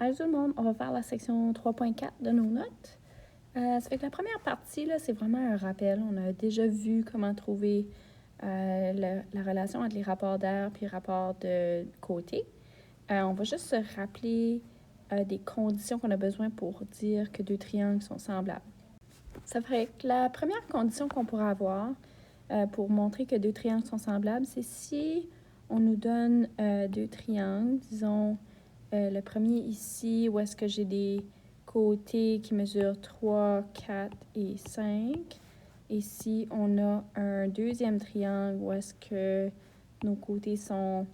Allô tout le monde, on va faire la section 3.4 de nos notes. Ça fait que la première partie, là, c'est vraiment un rappel. On a déjà vu comment trouver la relation entre les rapports d'air et les rapports de côté. On va juste se rappeler des conditions qu'on a besoin pour dire que deux triangles sont semblables. Ça fait que la première condition qu'on pourra avoir pour montrer que deux triangles sont semblables, c'est si on nous donne deux triangles, disons le premier ici, où est-ce que j'ai des côtés qui mesurent 3, 4 et 5. Ici, on a un deuxième triangle où est-ce que nos côtés sont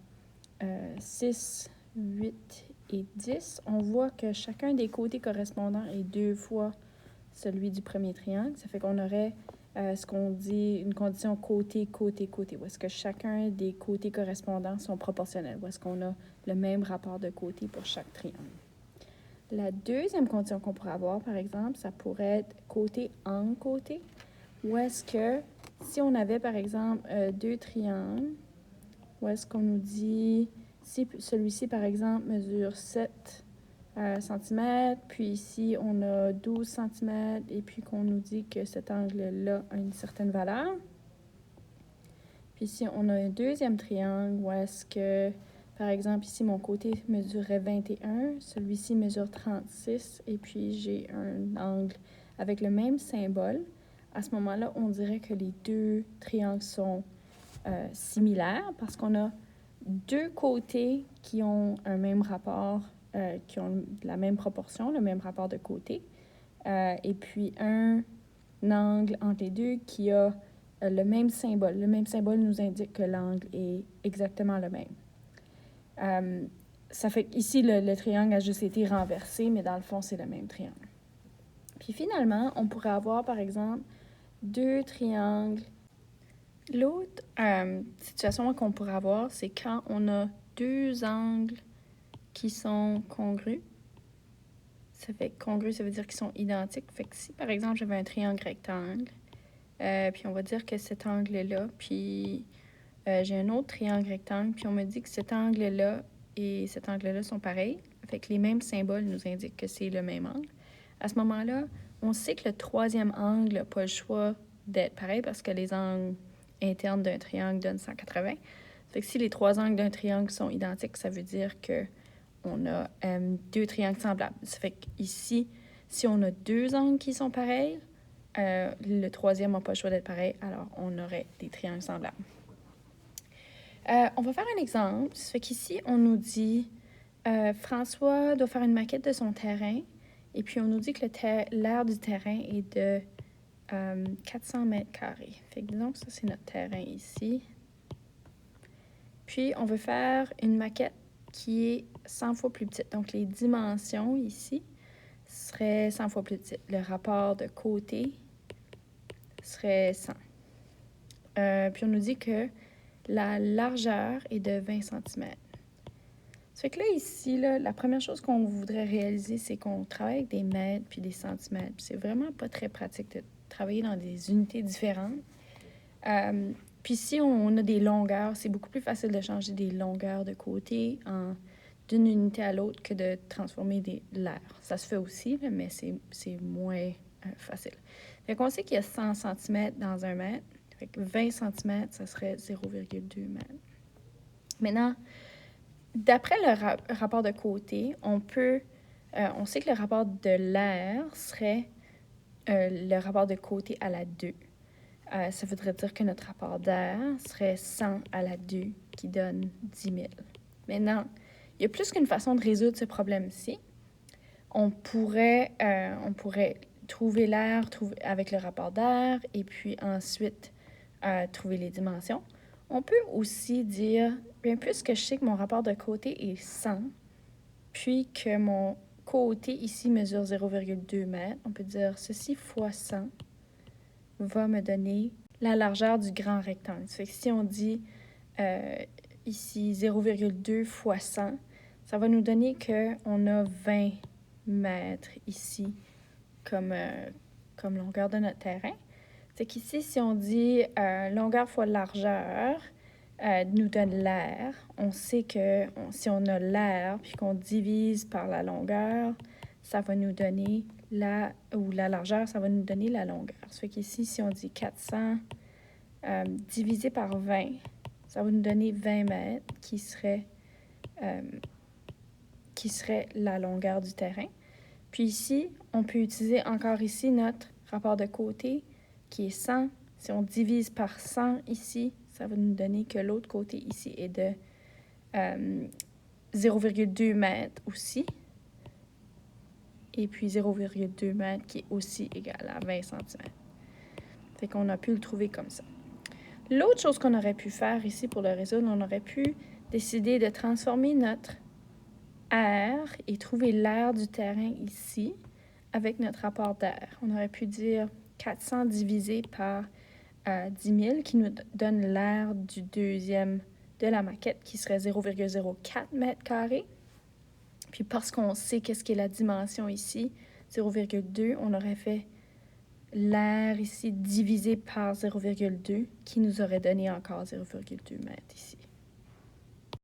6, 8 et 10. On voit que chacun des côtés correspondants est 2 fois celui du premier triangle. Ça fait qu'on aurait ce qu'on dit une condition côté, côté, côté, où est-ce que chacun des côtés correspondants sont proportionnels, où est-ce qu'on a le même rapport de côté pour chaque triangle. La deuxième condition qu'on pourrait avoir, par exemple, ça pourrait être côté angle côté, où est-ce que si on avait, par exemple, deux triangles, où est-ce qu'on nous dit, si celui-ci, par exemple, mesure 7 cm, puis ici, on a 12 cm, et puis qu'on nous dit que cet angle-là a une certaine valeur. Puis ici, on a un deuxième triangle où est-ce que, par exemple, ici, mon côté mesurait 21, celui-ci mesure 36, et puis j'ai un angle avec le même symbole. À ce moment-là, on dirait que les deux triangles sont similaires parce qu'on a deux côtés qui ont un même rapport, qui ont la même proportion, le même rapport de côté, et puis un angle entre les deux qui a le même symbole. Le même symbole nous indique que l'angle est exactement le même. Ça fait qu'ici, le triangle a juste été renversé, mais dans le fond, c'est le même triangle. Puis finalement, on pourrait avoir, par exemple, deux triangles. L'autre situation qu'on pourrait avoir, c'est quand on a deux angles qui sont congrus. Ça fait congrus, ça veut dire qu'ils sont identiques. Fait que si, par exemple, j'avais un triangle rectangle, puis on va dire que cet angle-là, puis j'ai un autre triangle rectangle, puis on me dit que cet angle-là et cet angle-là sont pareils. Fait que les mêmes symboles nous indiquent que c'est le même angle. À ce moment-là, on sait que le troisième angle n'a pas le choix d'être pareil parce que les angles internes d'un triangle donnent 180. Fait que si les trois angles d'un triangle sont identiques, ça veut dire que on a deux triangles semblables. Ça fait qu'ici, si on a deux angles qui sont pareils, le troisième n'a pas le choix d'être pareil, alors on aurait des triangles semblables. On va faire un exemple. Ça fait qu'ici, on nous dit François doit faire une maquette de son terrain, et puis on nous dit que l'aire du terrain est de 400 mètres carrés. Fait que disons que ça, c'est notre terrain ici. Puis, on veut faire une maquette qui est 100 fois plus petite. Donc, les dimensions ici seraient 100 fois plus petites. Le rapport de côté serait 100. Puis, on nous dit que la largeur est de 20 cm. Ça fait que là, ici, là, la première chose qu'on voudrait réaliser, c'est qu'on travaille avec des mètres puis des centimètres. Puis c'est vraiment pas très pratique de travailler dans des unités différentes. Puis si on a des longueurs, c'est beaucoup plus facile de changer des longueurs de côté d'une unité à l'autre que de transformer l'air. Ça se fait aussi, mais c'est moins facile. Fait qu'on sait qu'il y a 100 cm dans un mètre. Fait que 20 cm, ça serait 0,2 mètres. Maintenant, d'après le rapport de côté, on sait que le rapport de l'air serait le rapport de côté à la 2. Ça voudrait dire que notre rapport d'air serait 100 à la 2, qui donne 10 000. Maintenant, il y a plus qu'une façon de résoudre ce problème-ci. On pourrait trouver l'air avec le rapport d'air et puis ensuite trouver les dimensions. On peut aussi dire, bien, puisque je sais que mon rapport de côté est 100, puis que mon côté ici mesure 0,2 mètres, on peut dire ceci fois 100 va me donner la largeur du grand rectangle. Ça fait que si on dit ici 0,2 fois 100, ça va nous donner qu'on a 20 mètres ici comme longueur de notre terrain. C'est qu'ici, si on dit longueur fois largeur, nous donne l'air. On sait que si on a l'air puis qu'on divise par la longueur, ça va nous donner la largeur, ça va nous donner la longueur. Ça fait qu'ici, si on dit 400 divisé par 20, ça va nous donner 20 mètres qui serait la longueur du terrain. Puis ici, on peut utiliser encore ici notre rapport de côté qui est 100. Si on divise par 100 ici, ça va nous donner que l'autre côté ici est de 0,2 mètres aussi. Et puis 0,2 mètres qui est aussi égal à 20 cm. Fait qu'on a pu le trouver comme ça. L'autre chose qu'on aurait pu faire ici pour le résoudre, on aurait pu décider de transformer notre air et trouver l'air du terrain ici avec notre rapport d'air. On aurait pu dire 400 divisé par 10 000 qui nous donne l'air du deuxième de la maquette qui serait 0,04 mètres carrés. Puis parce qu'on sait qu'est-ce qu'est la dimension ici, 0,2, on aurait fait l'air ici divisé par 0,2 qui nous aurait donné encore 0,2 mètres ici.